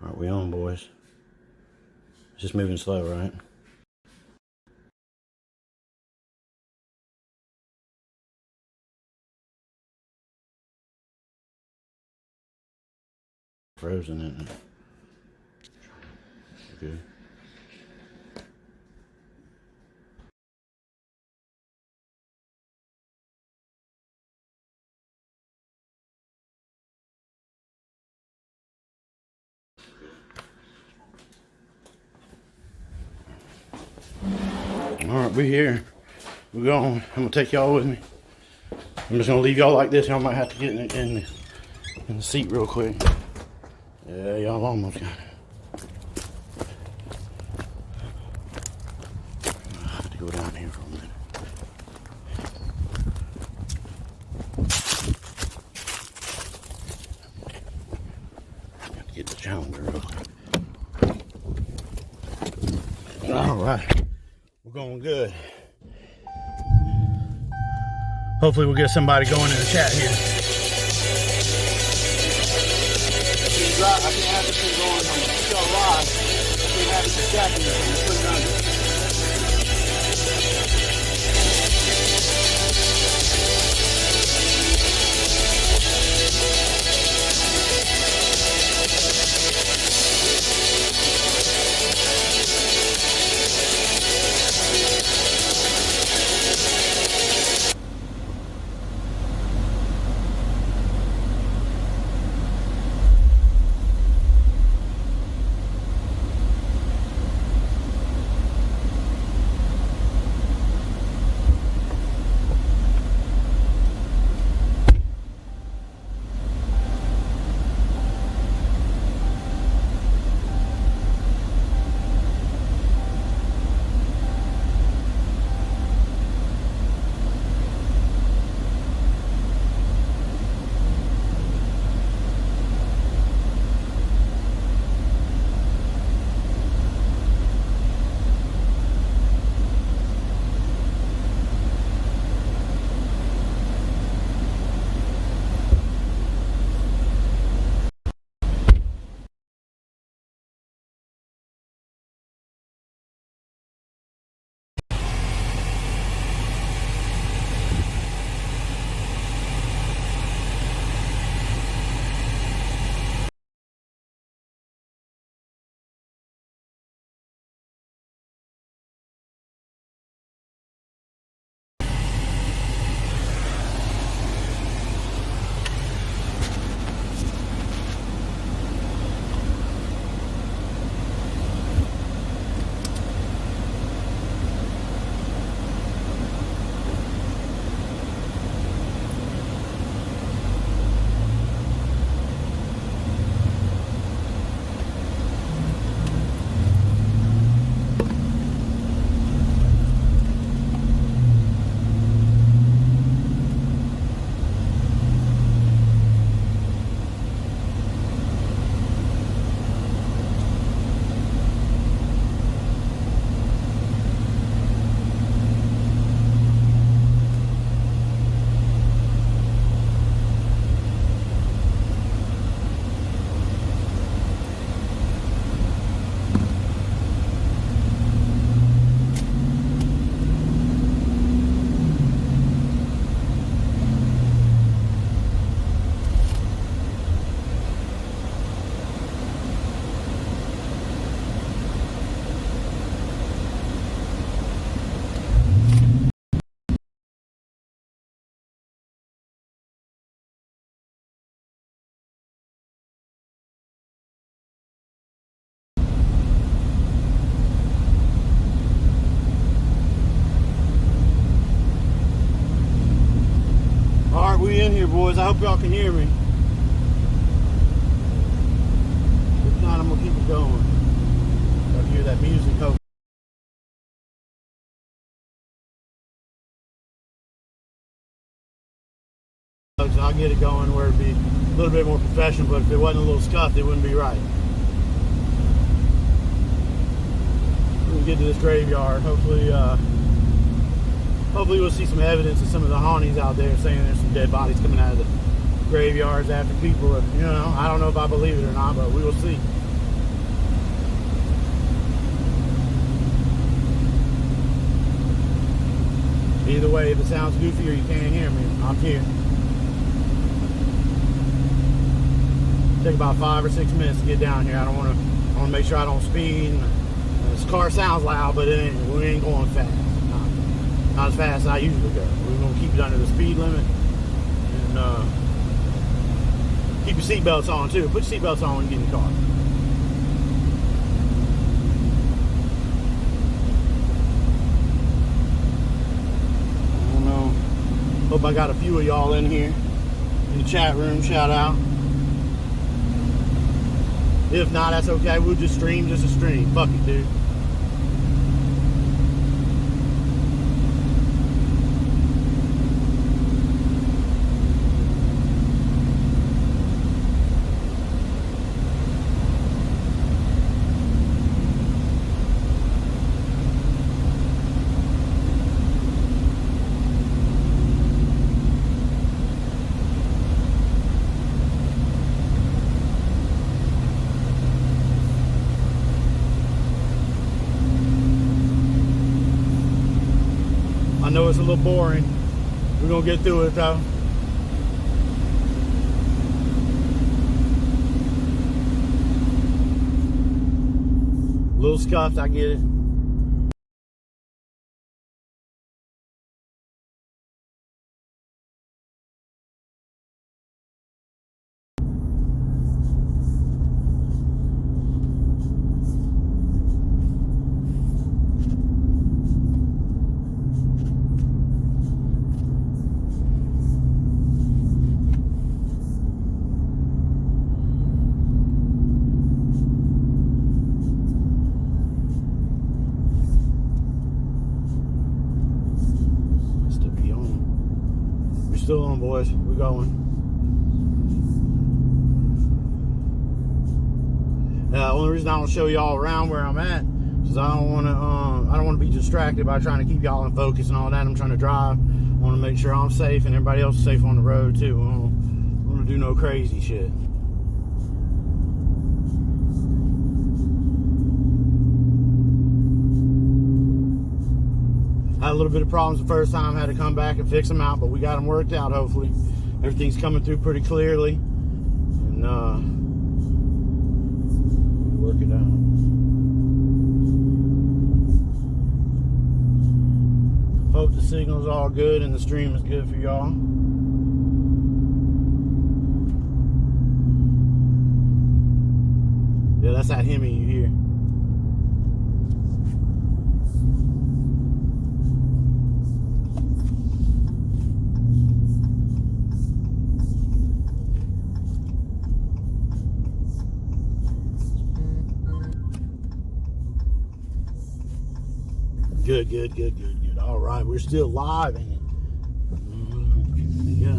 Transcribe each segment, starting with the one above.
Alright, we on, boys. It's just moving slow, right? Frozen, isn't it? Okay. Alright, we're here. We're going. I'm gonna take y'all with me. I'm just gonna leave y'all like this. Y'all might have to get in the seat real quick. Yeah, y'all almost got it. I have to go down here for a minute. I have to get the calendar real quick. Alright. We're going good. Hopefully we'll get somebody going in the chat here. I can have this thing going on still live. I can have it to chat here and put it under. We in here, boys. I hope y'all can hear me. If not, I'm gonna keep it going. Y'all hear that music? Hope. I'll get it going where it'd be a little bit more professional, but if it wasn't a little scuffed, it wouldn't be right. We'll get to this graveyard. Hopefully we'll see some evidence of some of the hauntings out there saying there's some dead bodies coming out of the graveyards after people. You know, I don't know if I believe it or not, but we will see. the way, if it sounds goofy or you can't hear me, I'm here. Take about 5 or 6 minutes to get down here. I want to make sure I don't speed. This car sounds loud, but we ain't going fast. Not as fast as I usually go. We're gonna keep it under the speed limit, and keep your seatbelts on too. Put your seatbelts on when you get in the car. I don't know. Hope I got a few of y'all in here in the chat room. Shout out. If not, that's okay. We'll just stream just a stream. Fuck it, dude. I know it's a little boring. We're gonna get through it though. A little scuffed, I get it. Still on, boys. We're going. Only reason I don't show y'all around where I'm at is I don't want to be distracted by trying to keep y'all in focus and all that. I'm trying to drive. I want to make sure I'm safe and everybody else is safe on the road too. I don't want to do no crazy shit. Had a little bit of problems the first time, had to come back and fix them out, but we got them worked out, hopefully. Everything's coming through pretty clearly. And work it out. Hope the signal's all good and the stream is good for y'all. Yeah, that's that Hemi you hear. Good. All right, we're still live, ain't it? Yeah.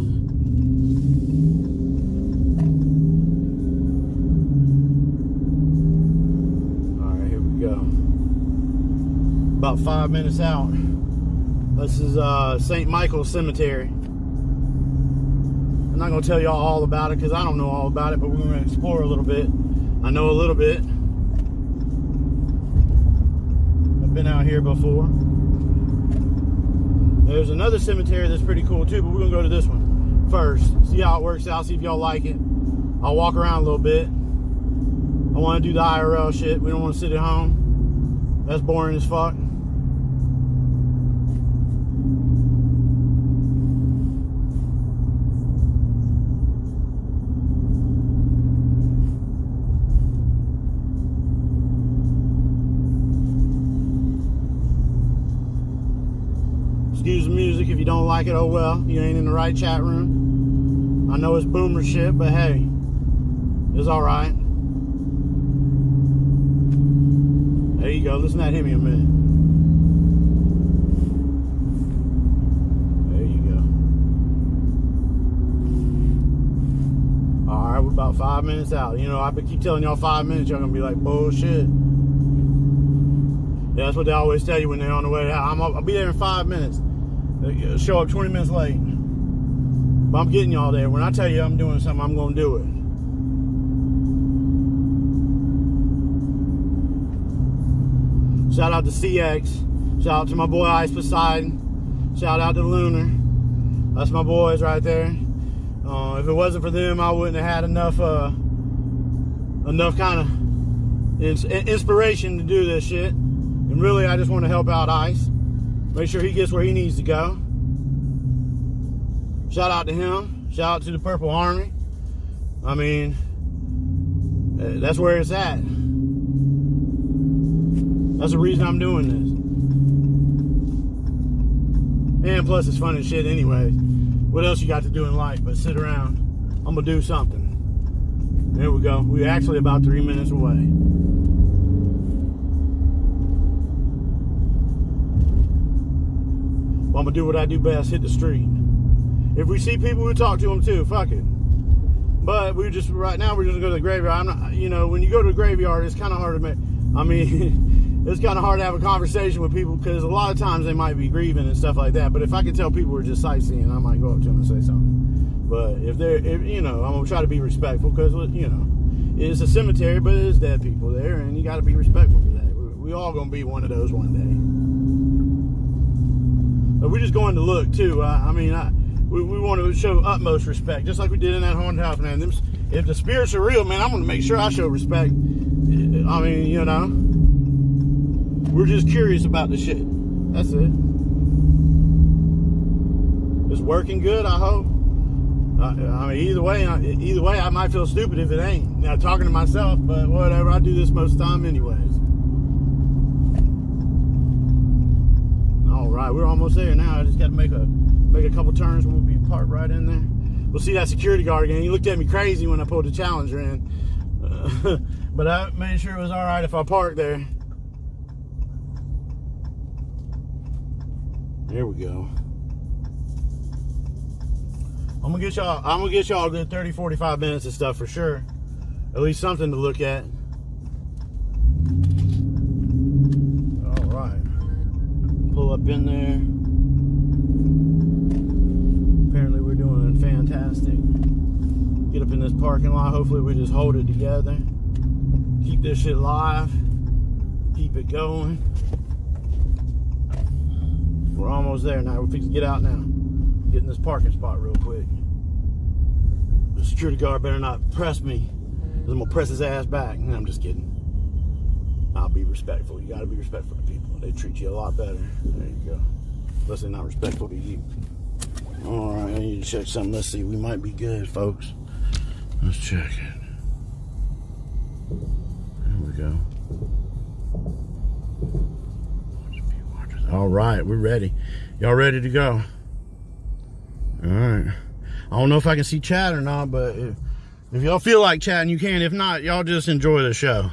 All right, here we go. About 5 minutes out. This is St. Michael's Cemetery. I'm not gonna tell y'all all about it because I don't know all about it, but we're gonna explore a little bit. I know a little bit. Been out here before. There's another cemetery that's pretty cool too, but we're gonna go to this one first. See how it works out, see if y'all like it. I'll walk around a little bit. I want to do the IRL shit. We don't want to sit at home. That's boring as fuck. Excuse the music if you don't like it, oh well. You ain't in the right chat room. I know it's boomer shit, but hey, it's alright. There you go, listen to that Hemi a minute. There you go. Alright, we're about 5 minutes out. You know, I keep telling y'all 5 minutes, y'all gonna be like, bullshit. Yeah, that's what they always tell you when they're on the way out. I'll be there in 5 minutes. Show up 20 minutes late. But I'm getting y'all there. When I tell you I'm doing something, I'm going to do it. Shout out to CX. Shout out to my boy Ice Poseidon. Shout out to Lunar. That's my boys right there. If it wasn't for them, I wouldn't have had enough kind of inspiration to do this shit. And really, I just want to help out Ice. Make sure he gets where he needs to go. Shout out to him. Shout out to the Purple Army. I mean, that's where it's at. That's the reason I'm doing this. And plus, it's fun and shit anyway. What else you got to do in life but sit around? I'm going to do something. There we go. We're actually about 3 minutes away. Well, I'm going to do what I do best, hit the street. If we see people, we talk to them too. Fuck it. But right now, we're just going to go to the graveyard. I'm not, you know, when you go to the graveyard, it's kind of hard to make, I mean, it's kind of hard to have a conversation with people because a lot of times they might be grieving and stuff like that. But if I can tell people are just sightseeing, I might go up to them and say something. But if you know, I'm going to try to be respectful because, you know, it's a cemetery, but there's dead people there, and you got to be respectful for that. We all going to be one of those one day. But we're just going to look, too. We want to show utmost respect, just like we did in that haunted house, man. If the spirits are real, man, I'm going to make sure I show respect. I mean, you know, we're just curious about the shit. That's it. It's working good, I hope. I mean, either way, I might feel stupid if it ain't. Now, talking to myself, but whatever. I do this most of the time anyways. All right, we're almost there now. I just got to make a couple turns. We'll be parked right in there. We'll see that security guard again. He looked at me crazy when I pulled the Challenger in. But I made sure it was all right if I parked there. There we go. I'm gonna get y'all a good 30, 45 minutes of stuff for sure. At least something to look at. All right. Pull up in there. Apparently we're doing fantastic. Get up in this parking lot. Hopefully we just hold it together. Keep this shit live. Keep it going. We're almost there now. We're fixing to get out now. Get in this parking spot real quick. The security guard better not press me, because I'm gonna press his ass back. No, I'm just kidding. I'll be respectful. You gotta be respectful to people. They treat you a lot better. There you go. Unless they're not respectful to you. All right, I need to check something. Let's see. We might be good, folks. Let's check it. There we go. All right, we're ready. Y'all ready to go? All right. I don't know if I can see chat or not, but if y'all feel like chatting, you can. If not, y'all just enjoy the show.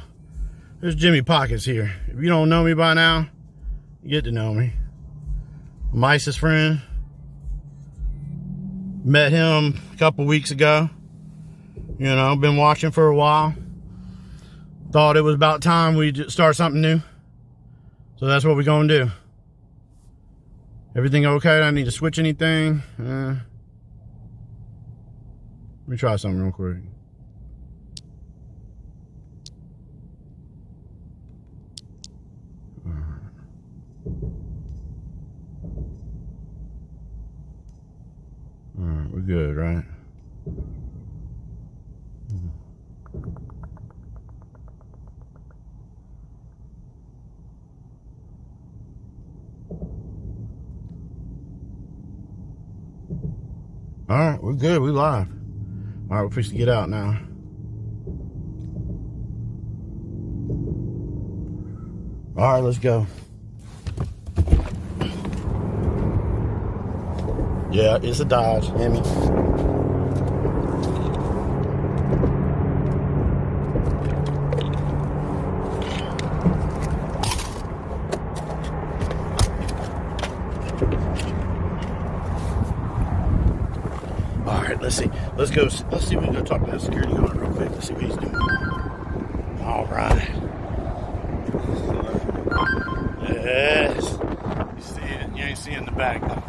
There's Jimmy Pockets here. If you don't know me by now, you get to know me. I'm Ice's friend. Met him a couple weeks ago. You know, been watching for a while. Thought it was about time we start something new. So that's what we're going to do. Everything okay? I need to switch anything? Let me try something real quick. All right, we're good, right? All right, we're good. We live. All right, we're fixing to get out now. All right, let's go. Yeah, it's a Dodge, Hemi. All right, let's see. Let's see if we can go talk to that security guard real quick. Let's see what he's doing. All right. Yes. You see it? You ain't seeing the back though.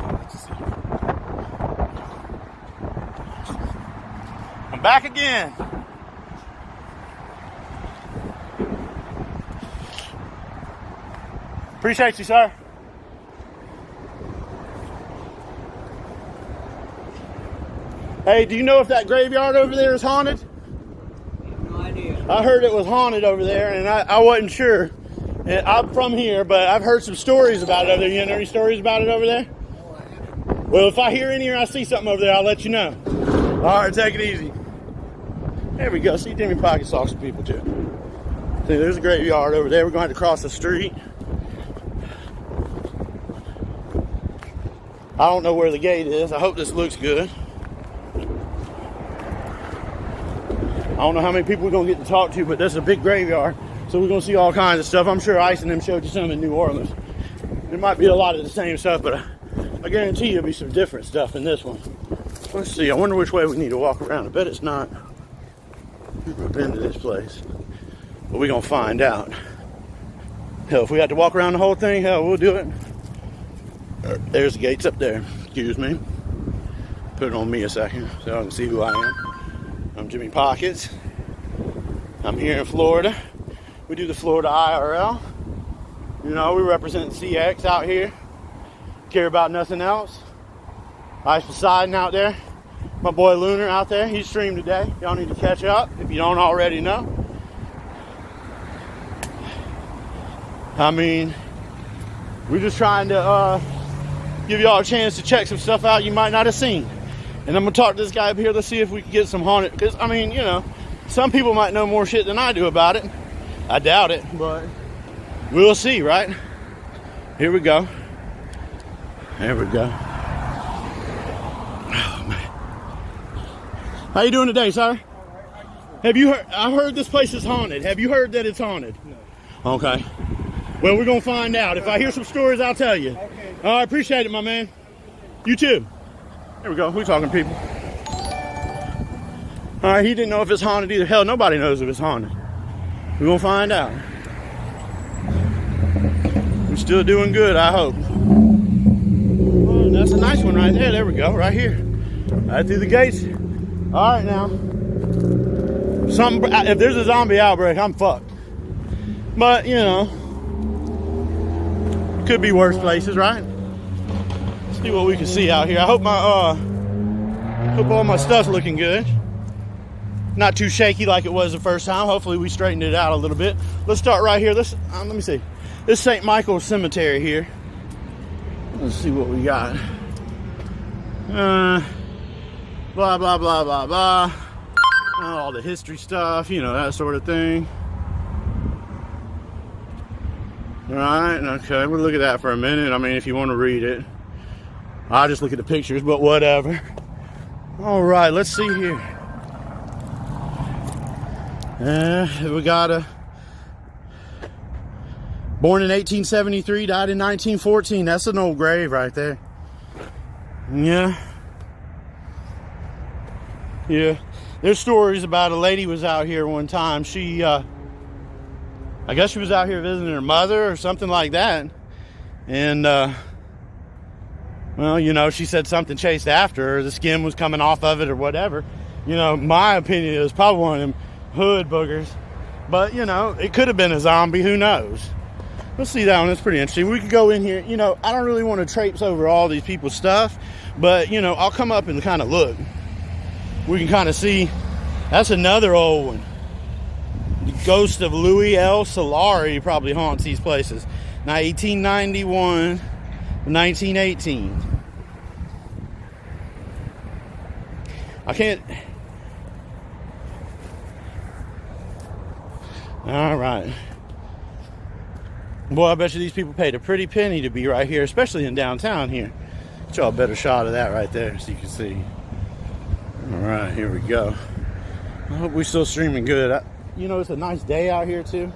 I'm back again. Appreciate you, sir. Hey, do you know if that graveyard over there is haunted? No idea. I heard it was haunted over there, and I wasn't sure. And I'm from here, but I've heard some stories about it over there. You know any stories about it over there? Well, if I hear any or I see something over there, I'll let you know. All right, take it easy. There we go. See, Timmy Pocket saw some people too. See, there's a graveyard over there. We're going to have to cross the street. I don't know where the gate is. I hope this looks good. I don't know how many people we're going to get to talk to, but this is a big graveyard. So we're going to see all kinds of stuff. I'm sure Ice and them showed you some in New Orleans. There might be a lot of the same stuff, but I guarantee you there'll be some different stuff in this one. Let's see. I wonder which way we need to walk around. I bet it's not. I've never been to this place. But we're going to find out. Hell, if we have to walk around the whole thing, hell, we'll do it. There's the gates up there. Excuse me. Put it on me a second so I can see who I am. I'm Jimmy Pockets. I'm here in Florida. We do the Florida IRL. You know, we represent CX out here. Care about nothing else. Ice Poseidon out there. My boy Lunar out there. He streamed today. Y'all need to catch up if you don't already know. I mean, we're just trying to give y'all a chance to check some stuff out you might not have seen. And I'm going to talk to this guy up here. Let's see if we can get some haunted. Because, I mean, you know, some people might know more shit than I do about it. I doubt it, but we'll see, right? Here we go. There we go. Oh, man. How you doing today, sir? Have you heard? I've heard this place is haunted. Have you heard that it's haunted? No. Okay. Well, we're going to find out. If I hear some stories, I'll tell you. Okay. I appreciate it, my man. You too. There we go. We're talking people. All right, he didn't know if it's haunted either. Hell, nobody knows if it's haunted. We're going to find out. We're still doing good, I hope. Oh, that's a nice one right there. There we go, right here. Right through the gates. All right, now. If there's a zombie outbreak, I'm fucked. But, you know, could be worse places, right? Let's see what we can see out here. I hope hope all my stuff's looking good. Not too shaky like it was the first time. Hopefully we straightened it out a little bit. Let's start right here. Let me see. This is St. Michael's Cemetery here. Let's see what we got. Blah, blah, blah, blah, blah. All the history stuff, you know, that sort of thing. All right, okay, we'll look at that for a minute. I mean, if you want to read it. I'll just look at the pictures, but whatever. All right, let's see here. We got born in 1873, died in 1914. That's an old grave right there. Yeah. Yeah. There's stories about a lady was out here one time. She, I guess she was out here visiting her mother or something like that. And, well, you know, she said something chased after her. The skin was coming off of it or whatever. You know, my opinion is probably one of them hood boogers. But, you know, it could have been a zombie. Who knows? Let's see that one. That's pretty interesting. We could go in here. You know, I don't really want to traipse over all these people's stuff. But, you know, I'll come up and kind of look. We can kind of see. That's another old one. The ghost of Louis L. Solari probably haunts these places. Now, 1891 to 1918. I can't. All right. Boy, I bet you these people paid a pretty penny to be right here, especially in downtown here. Get y'all a better shot of that right there so you can see. All right, here we go. I hope we're still streaming good. You know, it's a nice day out here too.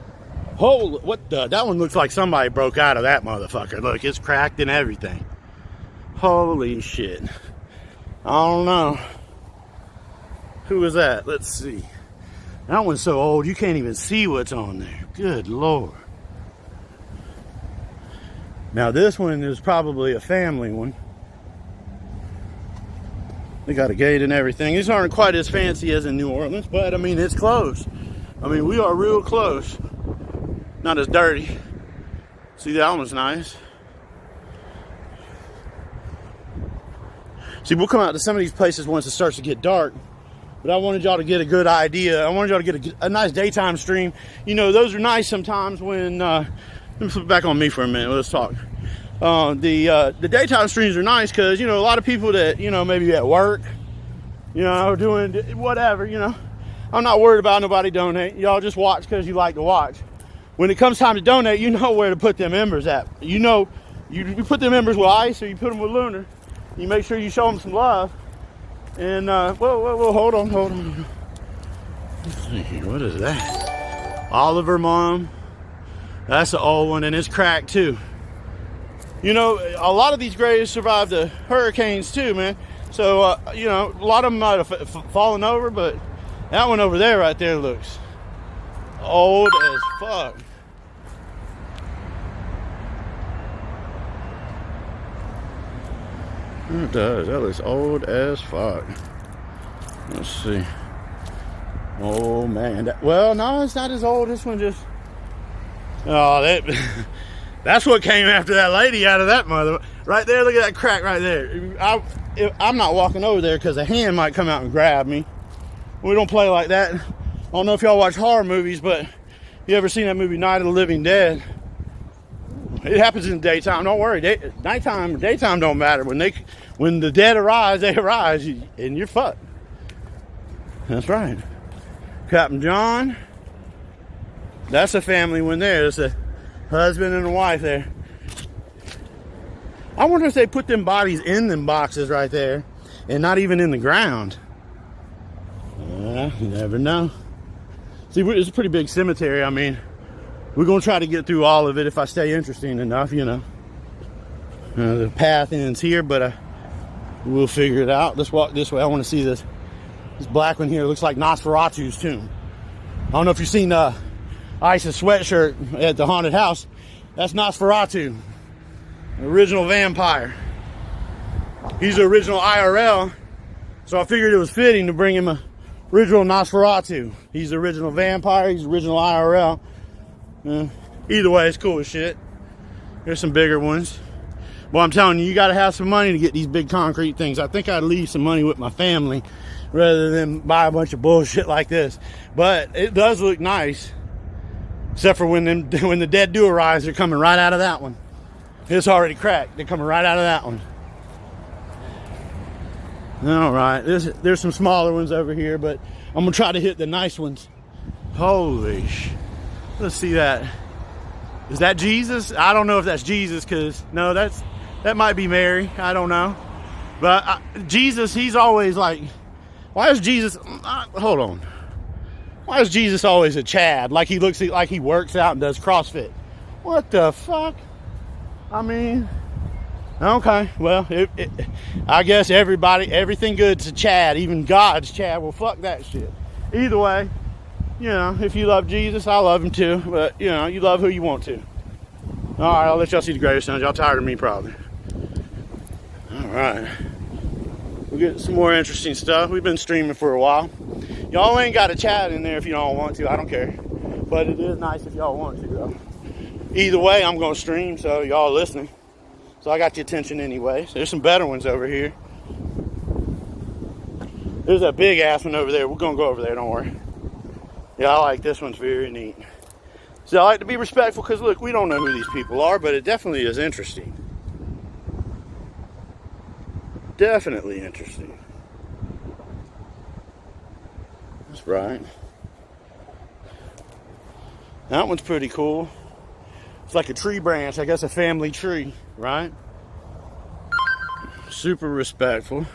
Holy, what the? That one looks like somebody broke out of that motherfucker. Look, it's cracked and everything. Holy shit. I don't know. Who was that? Let's see. That one's so old you can't even see what's on there. Good Lord. Now this one is probably a family one. They got a gate and everything. These aren't quite as fancy as in New Orleans, but I mean, it's close. I mean, we are real close. Not as dirty. See, that one was nice. See, we'll come out to some of these places once it starts to get dark. But I wanted y'all to get a good idea. I wanted y'all to get a nice daytime stream. You know, those are nice sometimes when... let me flip back on me for a minute. Let's talk. The daytime streams are nice because, you know, a lot of people that, you know, maybe at work, you know, doing whatever, you know. I'm not worried about nobody donate. Y'all just watch because you like to watch. When it comes time to donate, you know where to put them members at. You know, you put them members with Ice or you put them with Lunar. You make sure you show them some love. And, whoa, hold on. Let's see here, what is that? Oliver Mom. That's the old one, and it's cracked too. You know, a lot of these graves survived the hurricanes too, man. So, you know, a lot of them might have fallen over, but that one over there right there looks old as fuck. It does. That looks old as fuck. Let's see. Oh, man. Well, no, it's not as old. This one just... Oh, that's what came after that lady out of that mother. Right there, look at that crack right there. I'm not walking over there because a hand might come out and grab me. We don't play like that. I don't know if y'all watch horror movies, but you ever seen that movie Night of the Living Dead? It happens in the daytime. Don't worry. Nighttime or daytime don't matter. When the dead arise, they arise, and you're fucked. That's right. Captain John. That's a family one there. It's a husband and a wife there. I wonder if they put them bodies in them boxes right there and not even in the ground. You never know. See, it's a pretty big cemetery. I mean, we're going to try to get through all of it if I stay interesting enough, you know. The path ends here, but we'll figure it out. Let's walk this way. I want to see this black one here. It looks like Nosferatu's tomb. I don't know if you've seen Ice's sweatshirt at the haunted house. That's Nosferatu, the original vampire. He's the original IRL, so I figured it was fitting to bring him a original Nosferatu. He's the original vampire. He's the original IRL. Either way, it's cool as shit. There's some bigger ones. Well, I'm telling you, you got to have some money to get these big concrete things. I think I'd leave some money with my family rather than buy a bunch of bullshit like this. But it does look nice. Except for when the dead do arise, they're coming right out of that one. It's already cracked. They're coming right out of that one. All right. There's some smaller ones over here, but I'm going to try to hit the nice ones. Holy sh... Let's see that. Is that Jesus? I don't know if that's Jesus, because... No, that might be Mary. I don't know. But Jesus, he's always like... Why is Jesus... hold on. Why is Jesus always a Chad? Like he looks like he works out and does CrossFit. What the fuck? I mean, okay. Well, I guess everything good's a Chad. Even God's Chad. Well, fuck that shit. Either way, you know, if you love Jesus, I love him too. But, you know, you love who you want to. All right, I'll let y'all see the gravestones. Y'all tired of me probably. All right. We'll get some more interesting stuff. We've been streaming for a while. Y'all ain't got to chat in there if you don't want to. I don't care. But it is nice if y'all want to, though. Either way, I'm going to stream, so y'all listening. So I got your attention anyway. So there's some better ones over here. There's a big ass one over there. We're going to go over there, don't worry. Yeah, I like this one's very neat. So I like to be respectful because, look, we don't know who these people are, but it definitely is interesting. Definitely interesting. That's right. That one's pretty cool. It's like a tree branch, I guess a family tree, right? Super respectful.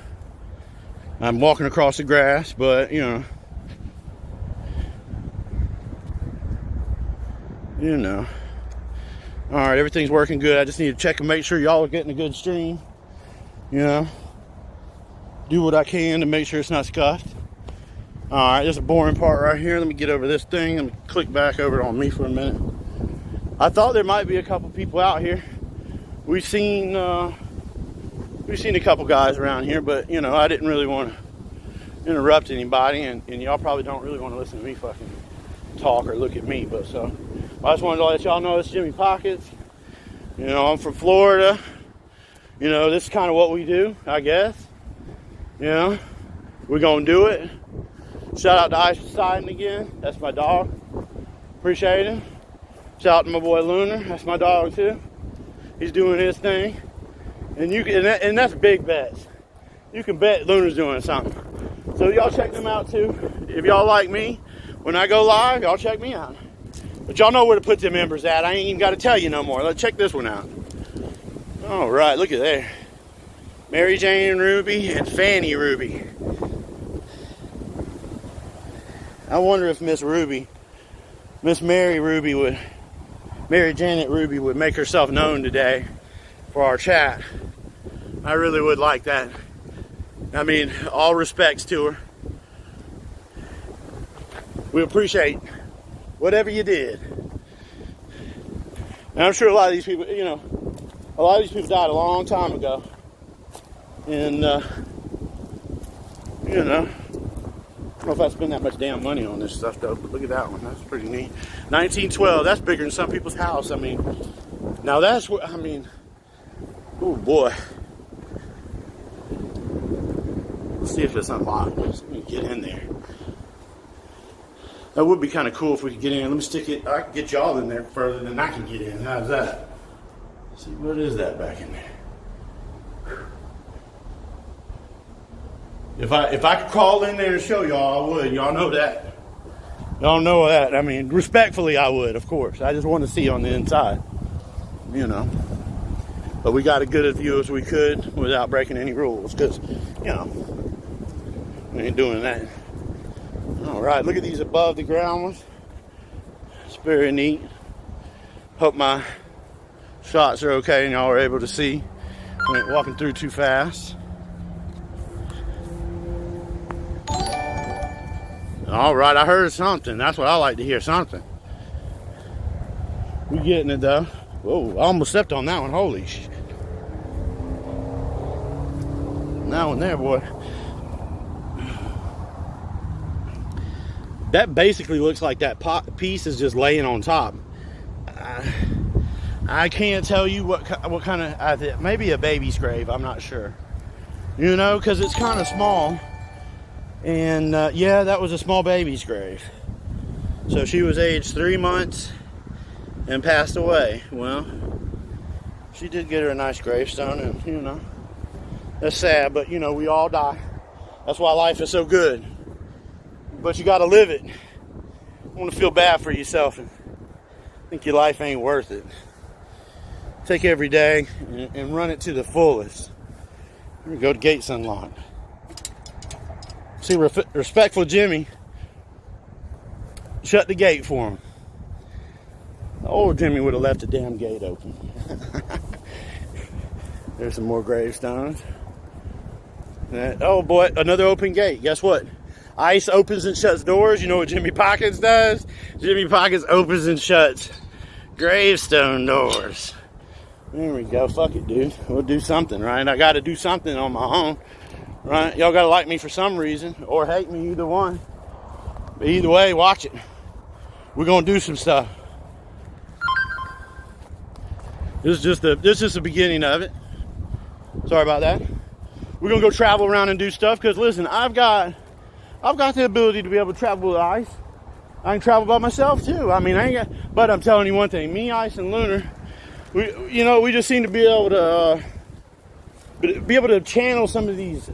I'm walking across the grass, but you know. All right, everything's working good. I just need to check and make sure y'all are getting a good stream. You know, do what I can to make sure it's not scuffed. All right, there's a boring part right here. Let me get over this thing. Let me click back over on me for a minute. I thought there might be a couple people out here. We've seen a couple guys around here, but you know, I didn't really want to interrupt anybody, and y'all probably don't really want to listen to me fucking talk or look at me. But so I just wanted to let y'all know it's Jimmy Pockets. You know, I'm from Florida. You know, this is kind of what we do, I guess. You know, we're gonna do it. Shout out to Ice Poseidon again. That's my dog. Appreciate him. Shout out to my boy Lunar. That's my dog too. He's doing his thing. And you can, and that's big bets. You can bet Lunar's doing something. So y'all check them out too. If y'all like me, when I go live, y'all check me out. But y'all know where to put them members at. I ain't even got to tell you no more. Let's check this one out. All right, look at there. Mary Jane Ruby and Fanny Ruby. I wonder if Miss Mary Janet Ruby would make herself known today for our chat. I really would like that. I mean, all respects to her. We appreciate whatever you did. And I'm sure a lot of these people, you know, a lot of these people died a long time ago. And, you know, I don't know if I spend that much damn money on this stuff, though, but look at that one. That's pretty neat. 1912, that's bigger than some people's house. I mean, now that's what, I mean, oh boy. Let's see if it's unlocked. Let me get in there. That would be kind of cool if we could get in. Let me stick it. I can get y'all in there further than I can get in. How's that? Let's see, what is that back in there? If I could crawl in there and show y'all, I would. Y'all know that. Y'all know that. I mean, respectfully, I would, of course. I just want to see on the inside, you know. But we got as good a view as we could without breaking any rules, because, you know, we ain't doing that. All right, look at these above the ground ones. It's very neat. Hope my shots are okay and y'all are able to see. I ain't walking through too fast. All right, I heard something. That's what I like to hear, something. We getting it though. Whoa, I almost stepped on that one. Holy shit. That one there, boy. That basically looks like that piece is just laying on top. I can't tell you what kind of, maybe a baby's grave, I'm not sure. You know, because it's kind of small. And yeah, that was a small baby's grave. So she was aged 3 months and passed away. Well, she did get her a nice gravestone, and you know, that's sad, but you know, we all die. That's why life is so good. But you got to live it. You want to feel bad for yourself and think your life ain't worth it. Take every day and run it to the fullest. Here we go, the gate's unlocked. See, respectful Jimmy shut the gate for him. The old Jimmy would have left the damn gate open. There's some more gravestones. Oh boy, another open gate. Guess what? Ice opens and shuts doors. You know what Jimmy Pockets does? Jimmy Pockets opens and shuts gravestone doors. There we go. Fuck it, dude. We'll do something, right? I got to do something on my own, right? Y'all got to like me for some reason or hate me, either one. But either way, watch it. We're going to do some stuff. This is just the beginning of it. Sorry about that. We're going to go travel around and do stuff because, listen, I've got the ability to be able to travel with Ice. I can travel by myself too. I mean, I ain't got, but I'm telling you one thing, me, Ice, and Lunar, we just seem to be able to channel some of these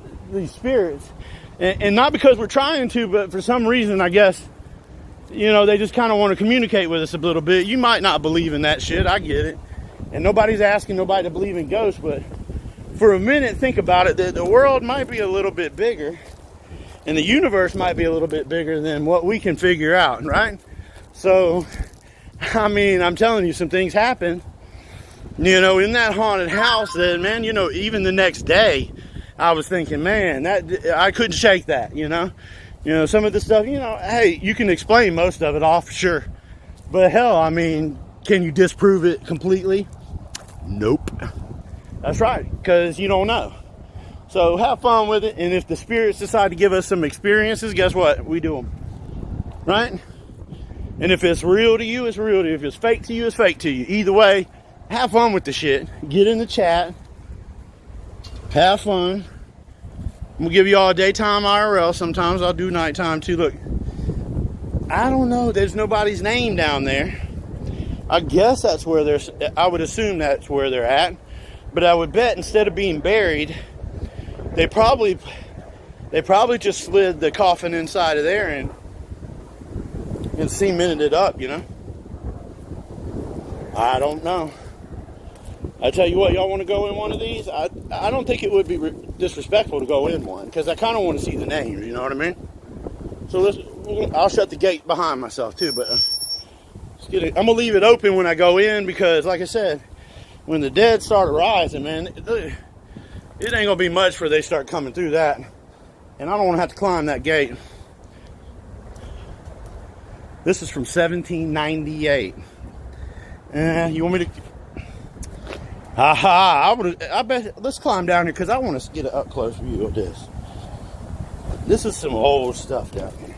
spirits, and not because we're trying to, but for some reason, I guess, you know, they just kind of want to communicate with us a little bit. You might not believe in that shit, I get it, and nobody's asking nobody to believe in ghosts, but for a minute, think about it, the world might be a little bit bigger. And the universe might be a little bit bigger than what we can figure out, right? So, I mean, I'm telling you, some things happen, you know, in that haunted house that, man, you know, even the next day, I was thinking, man, that I couldn't shake that, you know? You know, some of the stuff, you know, hey, you can explain most of it all for sure. But hell, I mean, can you disprove it completely? Nope. That's right, because you don't know. So have fun with it, and if the spirits decide to give us some experiences, guess what? We do them, right? And if it's real to you, it's real to you. If it's fake to you, it's fake to you. Either way, have fun with the shit. Get in the chat. Have fun. gonna give you all a daytime IRL. Sometimes I'll do nighttime too. Look, I don't know. There's nobody's name down there. I guess that's where they're. I would assume that's where they're at. But I would bet instead of being buried, they probably just slid the coffin inside of there and cemented it up. You know. I don't know. I tell you what, y'all want to go in one of these? I don't think it would be disrespectful to go in one, because I kind of want to see the names, you know what I mean? So I'll shut the gate behind myself too, but I'm going to leave it open when I go in, because like I said, when the dead start rising, man, it ain't going to be much for they start coming through that. And I don't want to have to climb that gate. This is from 1798. You want me to... I bet, let's climb down here because I want to get an up close view of this. This is some old stuff down here.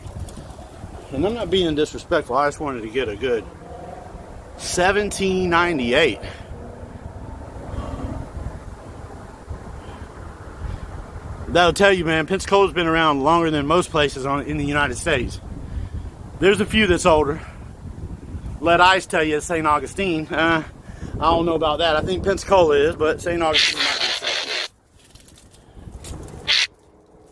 And I'm not being disrespectful, I just wanted to get a good 1798. That'll tell you, man, Pensacola's been around longer than most places in the United States. There's a few that's older. Let Ice tell you it's St. Augustine. I don't know about that. I think Pensacola is, but St. Augustine might be second.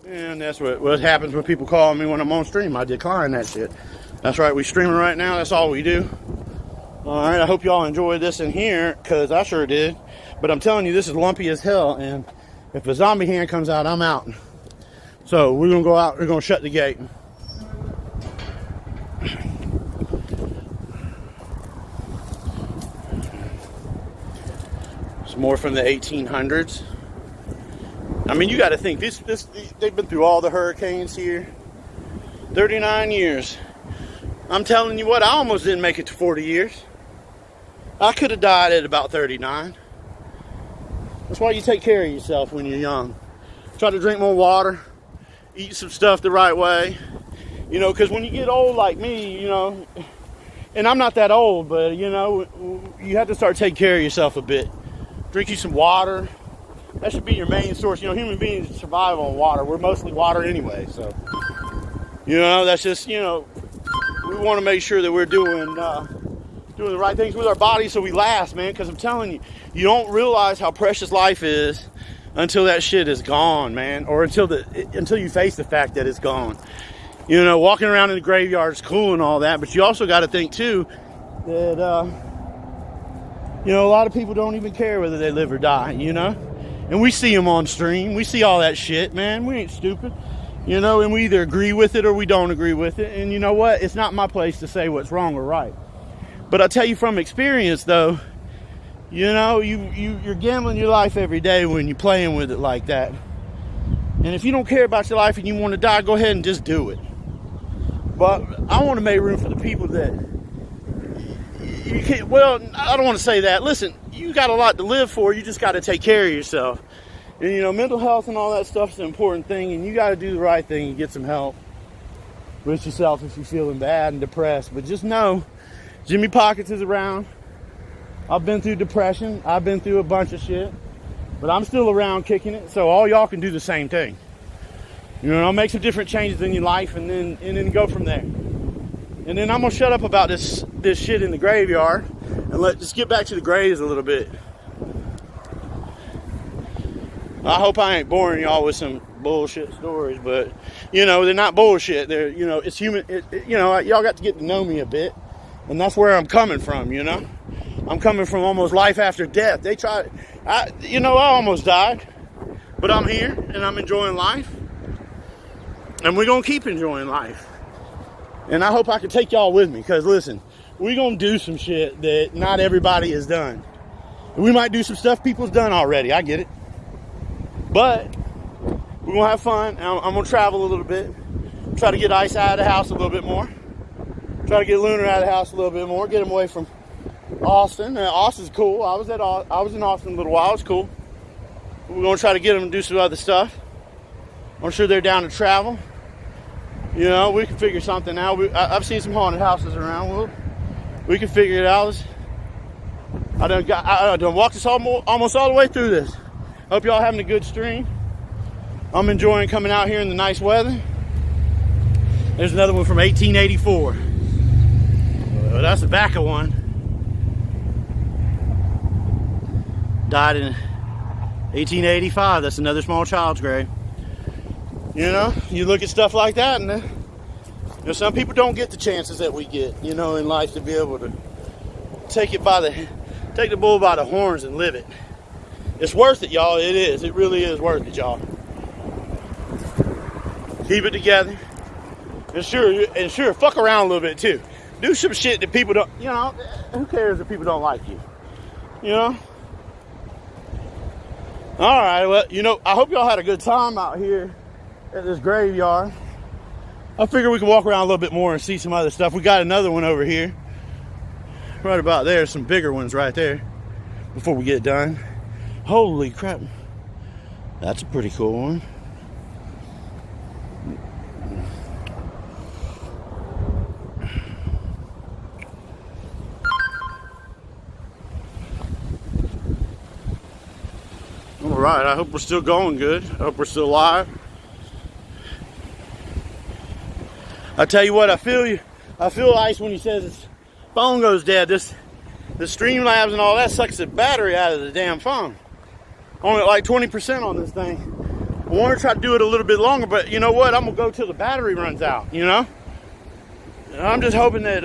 And that's what happens when people call me when I'm on stream. I decline that shit. That's right, we streaming right now. That's all we do. All right, I hope y'all enjoyed this in here, because I sure did. But I'm telling you, this is lumpy as hell, and if a zombie hand comes out, I'm out. So we're going to go out. We're going to shut the gate. More from the 1800s. I mean, you got to think they've been through all the hurricanes here. 39 years. I'm telling you what, I almost didn't make it to 40 years. I could have died at about 39. That's why you take care of yourself when you're young. Try to drink more water, eat some stuff the right way. You know, because when you get old like me, you know, and I'm not that old, but you know, you have to start taking care of yourself a bit. Drink you some water. That should be your main source. You know, human beings survive on water. We're mostly water anyway, so you know, that's just, you know, we want to make sure that we're doing the right things with our bodies so we last, man. Because I'm telling you, you don't realize how precious life is until that shit is gone, man, or until you face the fact that it's gone. You know, walking around in the graveyard is cool and all that, but you also got to think too that you know, a lot of people don't even care whether they live or die, you know? And we see them on stream. We see all that shit, man. We ain't stupid. You know, and we either agree with it or we don't agree with it. And you know what? It's not my place to say what's wrong or right. But I tell you from experience, though, you know, you're gambling your life every day when you're playing with it like that. And if you don't care about your life and you want to die, go ahead and just do it. But I want to make room for the people that... You can't, well, I don't want to say that. Listen, you got a lot to live for. You just got to take care of yourself. And, you know, mental health and all that stuff is an important thing. And you got to do the right thing and get some help with yourself if you're feeling bad and depressed. But just know, Jimmy Pockets is around. I've been through depression. I've been through a bunch of shit. But I'm still around kicking it. So all y'all can do the same thing. You know, make some different changes in your life and then go from there. And then I'm going to shut up about this shit in the graveyard and just get back to the graves a little bit. I hope I ain't boring y'all with some bullshit stories, but, you know, they're not bullshit. They're, you know, it's human. You know, y'all got to get to know me a bit. And that's where I'm coming from, you know. I'm coming from almost life after death. You know, I almost died. But I'm here and I'm enjoying life. And we're going to keep enjoying life. And I hope I can take y'all with me, because listen, we're going to do some shit that not everybody has done. We might do some stuff people's done already, I get it. But we're going to have fun. I'm going to travel a little bit. Try to get Ice out of the house a little bit more. Try to get Lunar out of the house a little bit more. Get him away from Austin. Austin's cool. I was in Austin a little while. It's cool. We're going to try to get them to do some other stuff. I'm sure they're down to travel. You know, we can figure something out. I've seen some haunted houses around. We can figure it out. I done walked this almost all the way through this. Hope y'all having a good stream. I'm enjoying coming out here in the nice weather. There's another one from 1884. Well, that's the back of one. Died in 1885. That's another small child's grave. You know, you look at stuff like that, and you know, some people don't get the chances that we get, you know, in life to be able to take the bull by the horns and live it. It's worth it, y'all. It is. It really is worth it, y'all. Keep it together. And sure, fuck around a little bit too. Do some shit that people don't, you know, who cares if people don't like you? You know? Alright, well, you know, I hope y'all had a good time out here at this graveyard. I figure we can walk around a little bit more and see some other stuff. We got another one over here. Right about there, some bigger ones right there before we get done. Holy crap. That's a pretty cool one. All right, I hope we're still going good. I hope we're still live. I tell you what, I feel Ice when he says his phone goes dead. The Streamlabs and all that sucks the battery out of the damn phone. Only like 20% on this thing. I want to try to do it a little bit longer, but you know what? I'm gonna go till the battery runs out. You know. And I'm just hoping that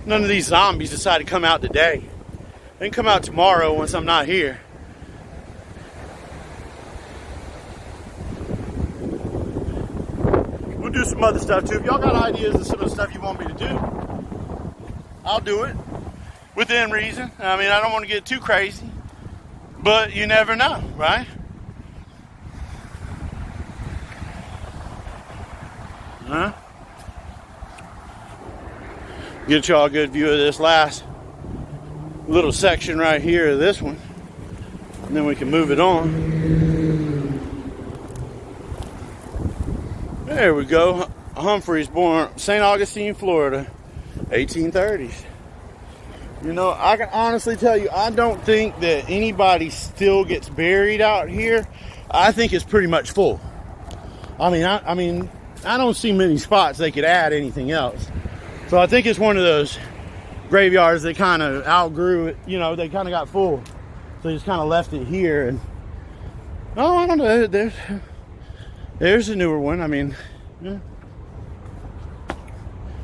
none of these zombies decide to come out today. They can come out tomorrow once I'm not here. We'll do some other stuff too. If y'all got ideas of some of the stuff you want me to do, I'll do it within reason. I mean, I don't want to get too crazy, but you never know, right? Huh? Get y'all a good view of this last little section right here of this one, and then we can move it on. There we go. Humphreys, born St. Augustine, Florida, 1830s. You know, I can honestly tell you, I don't think that anybody still gets buried out here. I think it's pretty much full. I mean, I don't see many spots they could add anything else. So I think it's one of those graveyards that kind of outgrew it. You know, they kind of got full. So they just kind of left it here. And oh, I don't know. There's a newer one. I mean, yeah.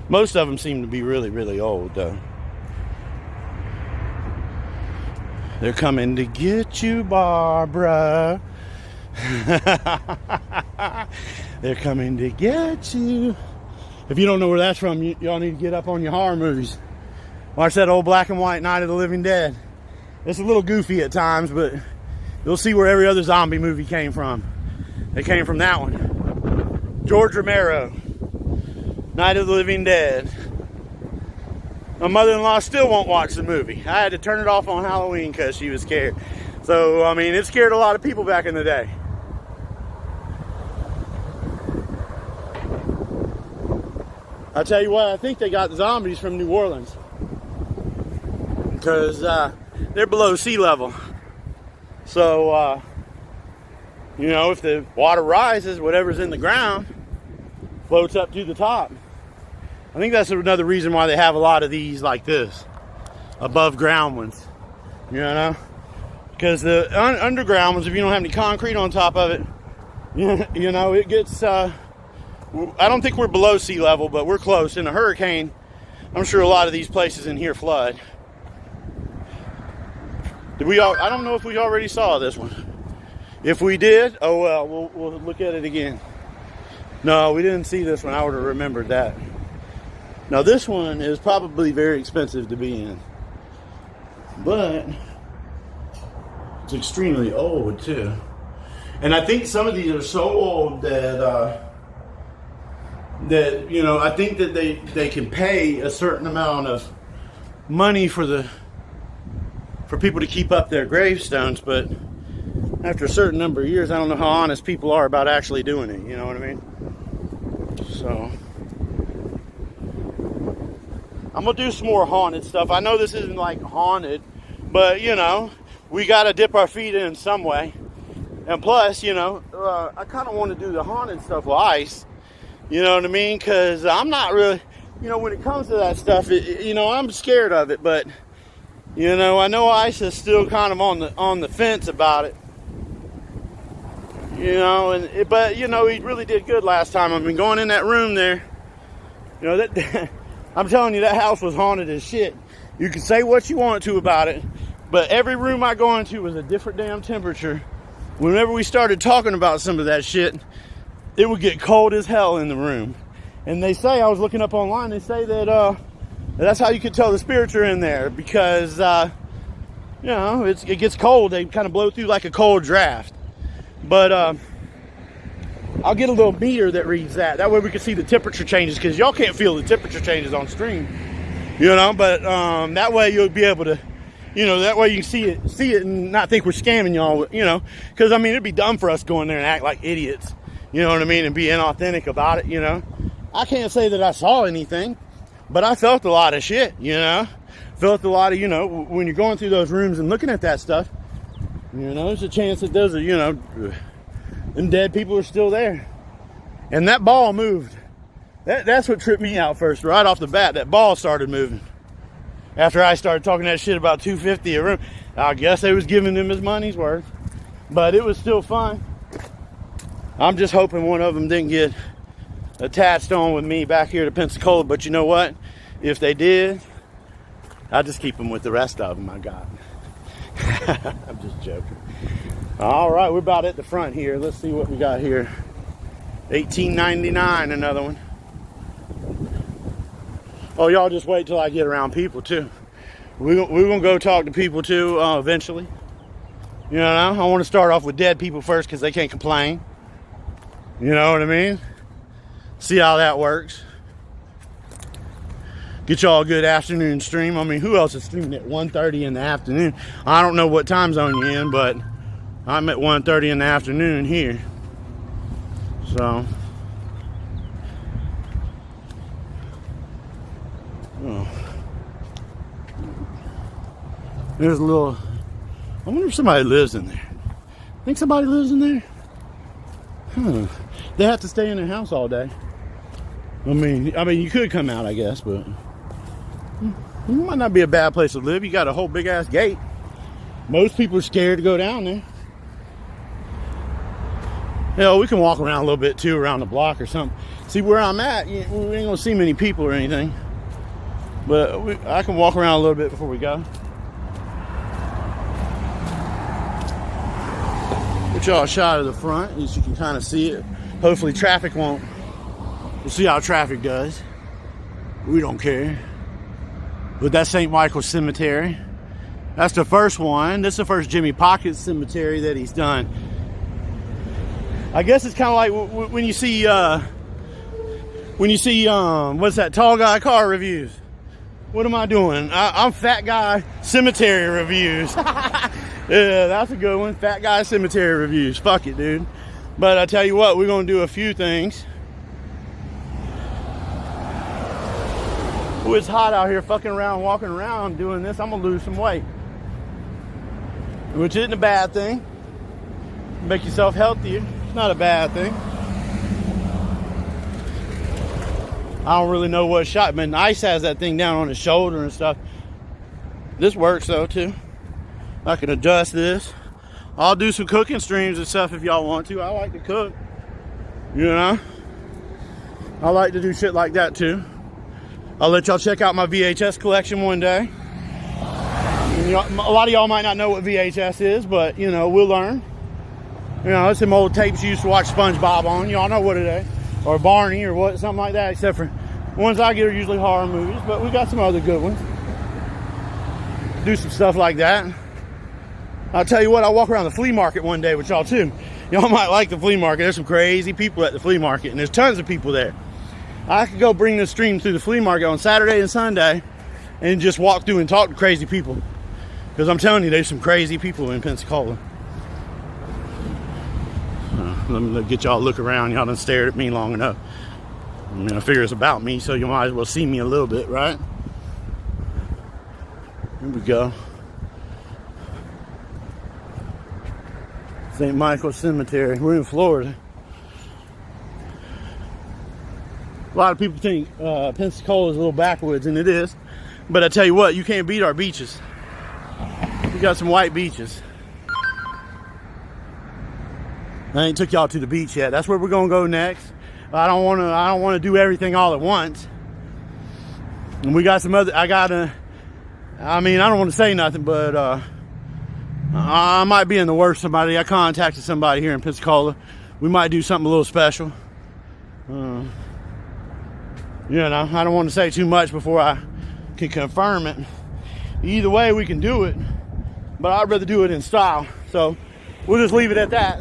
Most of them seem to be really, really old, though. They're coming to get you, Barbara. They're coming to get you. If you don't know where that's from, y'all need to get up on your horror movies. Watch that old black and white Night of the Living Dead. It's a little goofy at times, but you'll see where every other zombie movie came from. They came from that one. George Romero, Night of the Living Dead. My mother-in-law still won't watch the movie. I had to turn it off on Halloween because she was scared. So, I mean, it scared a lot of people back in the day. I'll tell you what, I think they got the zombies from New Orleans. Because they're below sea level. So, you know, if the water rises, whatever's in the ground floats up to the top. I think that's another reason why they have a lot of these like this, above ground ones, you know? Because the underground ones, if you don't have any concrete on top of it, you know, it gets, I don't think we're below sea level, but we're close. In a hurricane, I'm sure a lot of these places in here flood. I don't know if we already saw this one. If we did, oh well, we'll look at it again. No, we didn't see this one. I would have remembered that. Now this one is probably very expensive to be in. But it's extremely old too. And I think some of these are so old that you know, I think that they can pay a certain amount of money for people to keep up their gravestones, but after a certain number of years, I don't know how honest people are about actually doing it, you know what I mean? So I'm gonna do some more haunted stuff. I know this isn't like haunted, but you know, we gotta dip our feet in some way. And plus, you know, I kind of want to do the haunted stuff with Ice. You know what I mean? Because I'm not really, you know, when it comes to that stuff, you know, I'm scared of it. But, you know, I know Ice is still kind of on the fence about it. You know, but, you know, he really did good last time. I mean, going in that room there, you know, that I'm telling you, that house was haunted as shit. You can say what you want to about it, but every room I go into was a different damn temperature. Whenever we started talking about some of that shit, it would get cold as hell in the room. And they say, I was looking up online, they say that that's how you could tell the spirits are in there, because, you know, it gets cold. They kind of blow through like a cold draft. But I'll get a little meter that reads that. That way we can see the temperature changes, because y'all can't feel the temperature changes on stream. You know, but that way you'll be able to, you know, that way you can see it and not think we're scamming y'all, you know. Because, I mean, it'd be dumb for us going there and act like idiots. You know what I mean? And be inauthentic about it, you know. I can't say that I saw anything, but I felt a lot of shit, you know. Felt a lot of, you know, when you're going through those rooms and looking at that stuff, you know, there's a chance that those are, you know, them dead people are still there. And that ball moved. That's what tripped me out first, right off the bat. That ball started moving. After I started talking that shit about $250 a room, I guess they was giving them his money's worth. But it was still fun. I'm just hoping one of them didn't get attached on with me back here to Pensacola. But you know what? If they did, I'll just keep them with the rest of them I got. I'm just joking. All right, we're about at the front here. Let's see what we got here. $18.99, another one. Oh, y'all just wait till I get around people too. We're gonna go talk to people too eventually. You know, I want to start off with dead people first because they can't complain. You know what I mean? See how that works. Get y'all a good afternoon stream. I mean, who else is streaming at 1:30 in the afternoon? I don't know what time zone you're in, but I'm at 1:30 in the afternoon here. So, oh. There's a little, I wonder if somebody lives in there. Think somebody lives in there? Huh. They have to stay in their house all day. I mean, you could come out, I guess, but it might not be a bad place to live. You got a whole big ass gate. Most people are scared to go down there. Hell, we can walk around a little bit too, around the block or something. See where I'm at, we ain't gonna see many people or anything. But I can walk around a little bit before we go. Put y'all a shot of the front, at least you can kind of see it. Hopefully traffic won't. We'll see how traffic does. We don't care. But that's St. Michael's Cemetery. That's the first one. This is the first Jimmy Pocket cemetery that he's done. I guess it's kind of like when you see what's that, tall guy car reviews. What am I doing? I'm fat guy cemetery reviews. Yeah, that's a good one. Fat guy cemetery reviews. Fuck it, dude. But I tell you what, we're gonna do a few things. Oh, it's hot out here, fucking around, walking around, doing this. I'm gonna lose some weight, which isn't a bad thing. Make yourself healthier. Not a bad thing. I don't really know what shot, but Ice has that thing down on his shoulder and stuff. This works though too. I can adjust this. I'll do some cooking streams and stuff if y'all want to. I like to cook. You know? I like to do shit like that too. I'll let y'all check out my VHS collection one day. And a lot of y'all might not know what VHS is, but you know, we'll learn. You know, it's some old tapes you used to watch SpongeBob on. Y'all know what it is. Or Barney or what, something like that. Except for the ones I get are usually horror movies. But we got some other good ones. Do some stuff like that. I'll tell you what, I'll walk around the flea market one day with y'all too. Y'all might like the flea market. There's some crazy people at the flea market. And there's tons of people there. I could go bring this stream through the flea market on Saturday and Sunday. And just walk through and talk to crazy people. Because I'm telling you, there's some crazy people in Pensacola. Let me get y'all a look around. Y'all done stared at me long enough. I mean, I figure it's about me, so you might as well see me a little bit, right? Here we go. St. Michael's Cemetery. We're in Florida. A lot of people think Pensacola is a little backwoods, and it is. But I tell you what, you can't beat our beaches. We got some white beaches. I ain't took y'all to the beach yet. That's where we're gonna go next. I don't wanna do everything all at once. And we got some other. I don't want to say nothing, but I might be in the worst. I contacted somebody here in Pensacola. We might do something a little special. I don't want to say too much before I can confirm it. Either way, we can do it, but I'd rather do it in style. So we'll just leave it at that.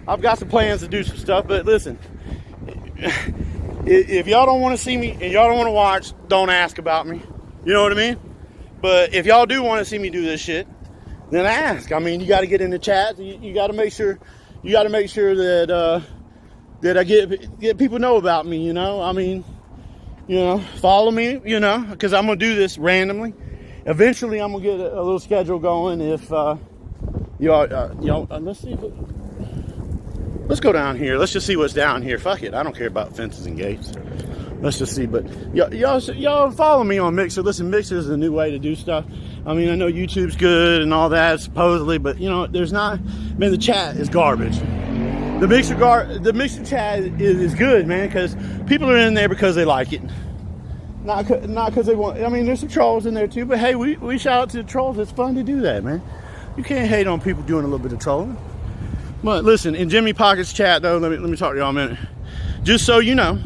I've got some plans to do some stuff, but listen, if y'all don't want to see me and y'all don't want to watch, don't ask about me. You know what I mean? But if y'all do want to see me do this shit, then ask. I mean, you got to get in the chat. You got to make sure. You got to make sure that that I get people know about me. You know, I mean, follow me. You know, because I'm gonna do this randomly. Eventually, I'm gonna get a little schedule going. If let's see. Let's go down here. Let's just see what's down here. Fuck it. I don't care about fences and gates. Let's just see. But y'all follow me on Mixer. Listen, Mixer is a new way to do stuff. I mean, I know YouTube's good and all that, supposedly, but there's not. Man, the chat is garbage. The Mixer chat is good, man, because people are in there because they like it. Not because they want. I mean, there's some trolls in there too, but hey, we shout out to the trolls. It's fun to do that, man. You can't hate on people doing a little bit of trolling. But listen, in Jimmy Pocket's chat, though, let me talk to y'all a minute. Just so you know,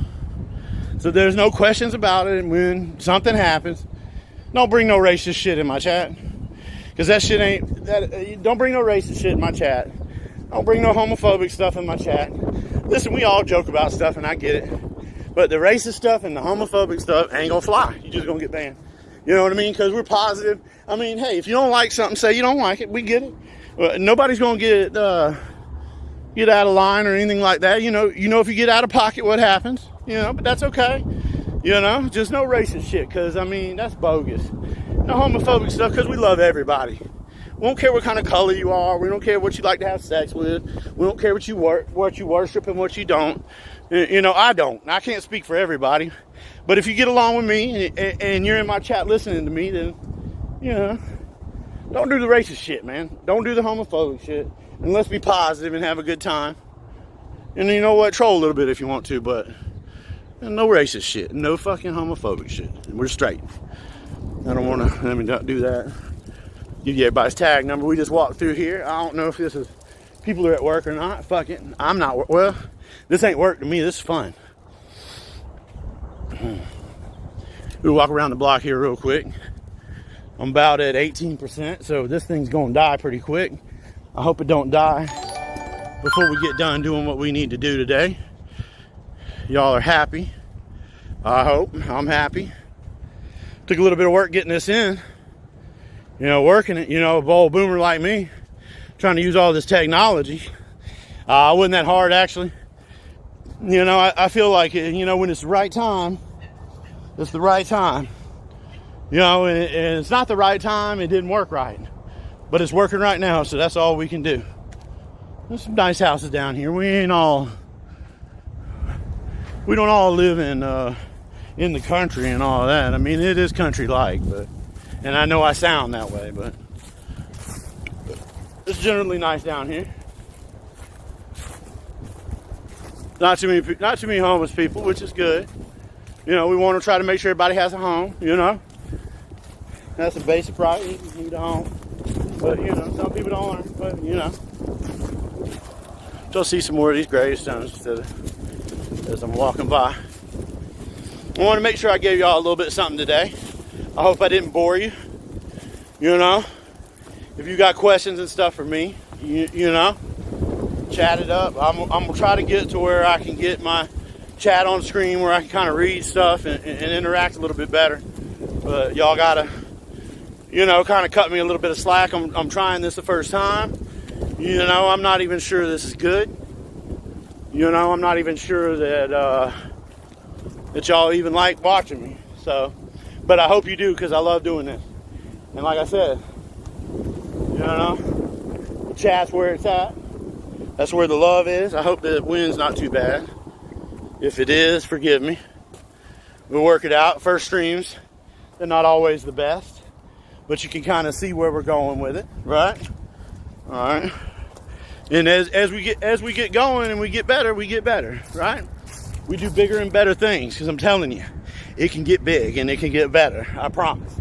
so there's no questions about it. And when something happens, don't bring no racist shit in my chat, because that shit ain't that. Don't bring no racist shit in my chat. Don't bring no homophobic stuff in my chat. Listen, we all joke about stuff, and I get it. But the racist stuff and the homophobic stuff ain't gonna fly. You just gonna get banned. You know what I mean? Because we're positive. I mean, hey, if you don't like something, say you don't like it. We get it. Nobody's gonna get out of line or anything like that. You know if you get out of pocket, what happens? But that's okay. Just no racist shit, because I mean, that's bogus. No homophobic stuff, because we love everybody. We don't care what kind of color you are. We don't care what you like to have sex with. We don't care what you worship and what you don't. I don't. I can't speak for everybody. But if you get along with me and you're in my chat listening to me, then don't do the racist shit, man. Don't do the homophobic shit. And let's be positive and have a good time. And you know what? Troll a little bit if you want to, but no racist shit. No fucking homophobic shit. We're straight. I don't want to, let me not do that. Give you everybody's tag number. We just walked through here. I don't know if this is, people are at work or not. Fuck it. I'm not, well, this ain't work to me. This is fun. We'll walk around the block here real quick. I'm about at 18%, so this thing's gonna die pretty quick. I hope it don't die before we get done doing what we need to do today. Y'all are happy. I hope. I'm happy. Took a little bit of work getting this in. Working it. A bold boomer like me, trying to use all this technology. Wasn't that hard, actually. I feel like, when it's the right time, it's the right time. And it's not the right time, it didn't work right. But it's working right now, so that's all we can do. There's some nice houses down here. We don't all live in the country and all that. I mean, it is country-like, and I know I sound that way, but it's generally nice down here. Not too many homeless people, which is good. We want to try to make sure everybody has a home. That's a basic right. You need a home. But, some people don't want it. But, you'll see some more of these gravestones as I'm walking by. I want to make sure I gave y'all a little bit of something today. I hope I didn't bore you. If you got questions and stuff for me, chat it up. I'm going to try to get to where I can get my chat on screen where I can kind of read stuff and interact a little bit better. But y'all got to, kind of cut me a little bit of slack. I'm trying this the first time. I'm not even sure this is good. I'm not even sure that y'all even like watching me. So, but I hope you do, because I love doing this. And like I said, the chat's where it's at. That's where the love is. I hope the wind's not too bad. If it is, forgive me. We'll work it out. First streams, they're not always the best, but you can kind of see where we're going with it, right? All right. And as we get going and we get better, right? We do bigger and better things, because I'm telling you, it can get big and it can get better. I promise.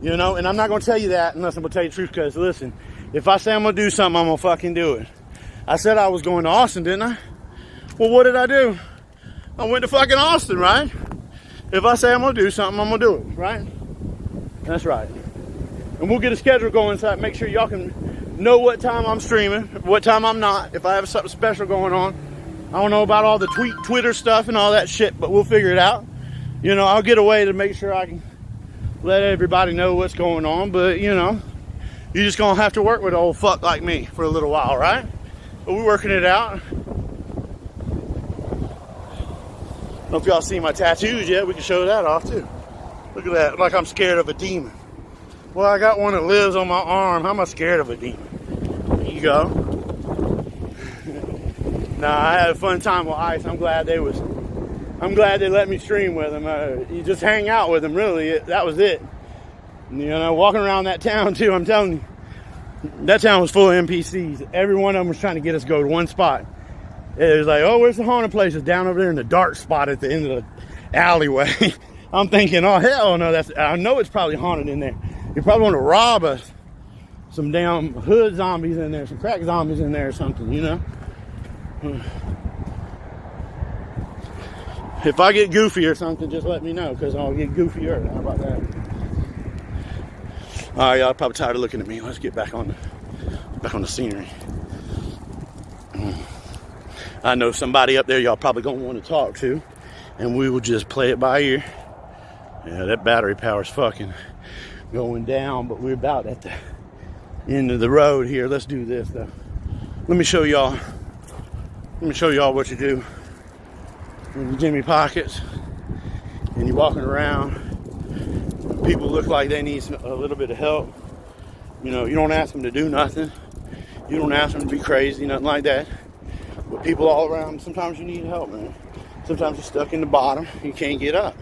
You know, and I'm not going to tell you that unless I'm going to tell you the truth, because listen, if I say I'm going to do something, I'm going to fucking do it. I said I was going to Austin, didn't I? Well, what did I do? I went to fucking Austin, right? If I say I'm going to do something, I'm going to do it, right? That's right. And we'll get a schedule going so that make sure y'all can know what time I'm streaming, what time I'm not, if I have something special going on. I don't know about all the Twitter stuff and all that shit, but we'll figure it out. You know, I'll get a way to make sure I can let everybody know what's going on, but you know, you're just going to have to work with an old fuck like me for a little while, right? But we're working it out. I don't know if y'all see my tattoos yet. We can show that off too. Look at that, like I'm scared of a demon. Well, I got one that lives on my arm. How am I scared of a demon? There you go. Nah, I had a fun time with Ice. I'm glad they let me stream with them. You just hang out with them, really. That was it. You know, walking around that town too, I'm telling you, that town was full of NPCs. Every one of them was trying to get us to go to one spot. It was like, oh, where's the haunted place? It's down over there in the dark spot at the end of the alleyway. I'm thinking, oh, hell no, I know it's probably haunted in there. You probably want to rob us. Some damn hood zombies in there, some crack zombies in there or something, you know? If I get goofy or something, just let me know, because I'll get goofier. How about that? All right, y'all probably tired of looking at me. Let's get back on the scenery. I know somebody up there y'all probably gonna want to talk to, and we will just play it by ear. Yeah, that battery power's fucking going down, but we're about at the end of the road here. Let's do this though. Let me show y'all what you do when you're Jimmy Pockets and you're walking around. People look like they need a little bit of help. You know, you don't ask them to do nothing. You don't ask them to be crazy, nothing like that. But people all around, sometimes you need help, man. Sometimes you're stuck in the bottom, you can't get up.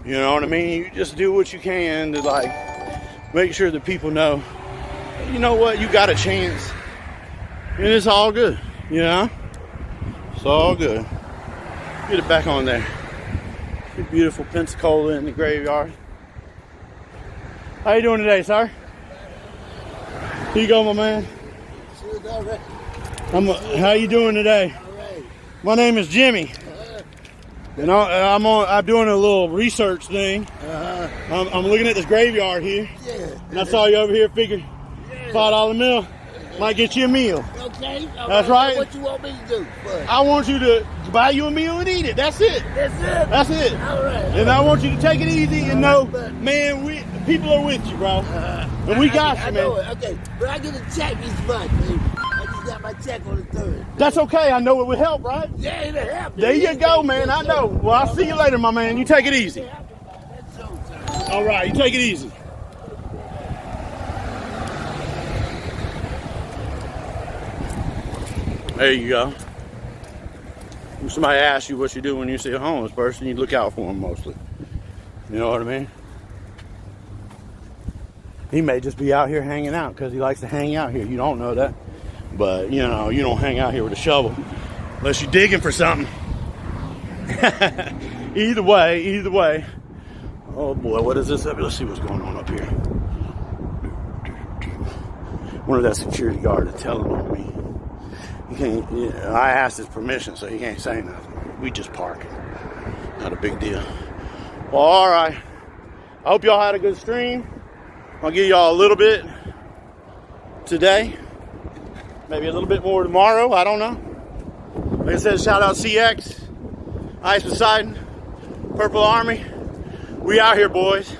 You know what I mean? You just do what you can to like make sure that people know, you know what, you got a chance. And it's all good, you know? It's all good. Get it back on there. Beautiful Pensacola in the graveyard. How you doing today, sir? Here you go, my man. How you doing today? My name is Jimmy. And I'm doing a little research thing. I'm looking at this graveyard here. And I saw you over here, figured $5 meal might get you a meal. Okay. That's right. What you want me to do? I want you to buy you a meal and eat it. That's it. That's it. All right. And I want you to take it easy and know, man, people are with you, bro. And we got you, man. Know it. Okay, but I get a check each month, baby. I just got my check on the 3rd. That's okay. I know it would help, right? Yeah, it'll help. There you go, man. I know. Well, I'll see you later, my man. You take it easy. All right, you take it easy. There you go. When somebody asks you what you do when you see a homeless person, you look out for them mostly. You know what I mean? He may just be out here hanging out because he likes to hang out here. You don't know that. But, you know, you don't hang out here with a shovel unless you're digging for something. Either way. Oh boy, what is this? Let's see what's going on up here. Wonder if that security guard is telling on me. He can't, I asked his permission, so he can't say nothing. We just parking. Not a big deal. Well, all right. I hope y'all had a good stream. I'll give y'all a little bit today. Maybe a little bit more tomorrow. I don't know. Like I said, shout out CX, Ice Poseidon, Purple Army. We out here, boys.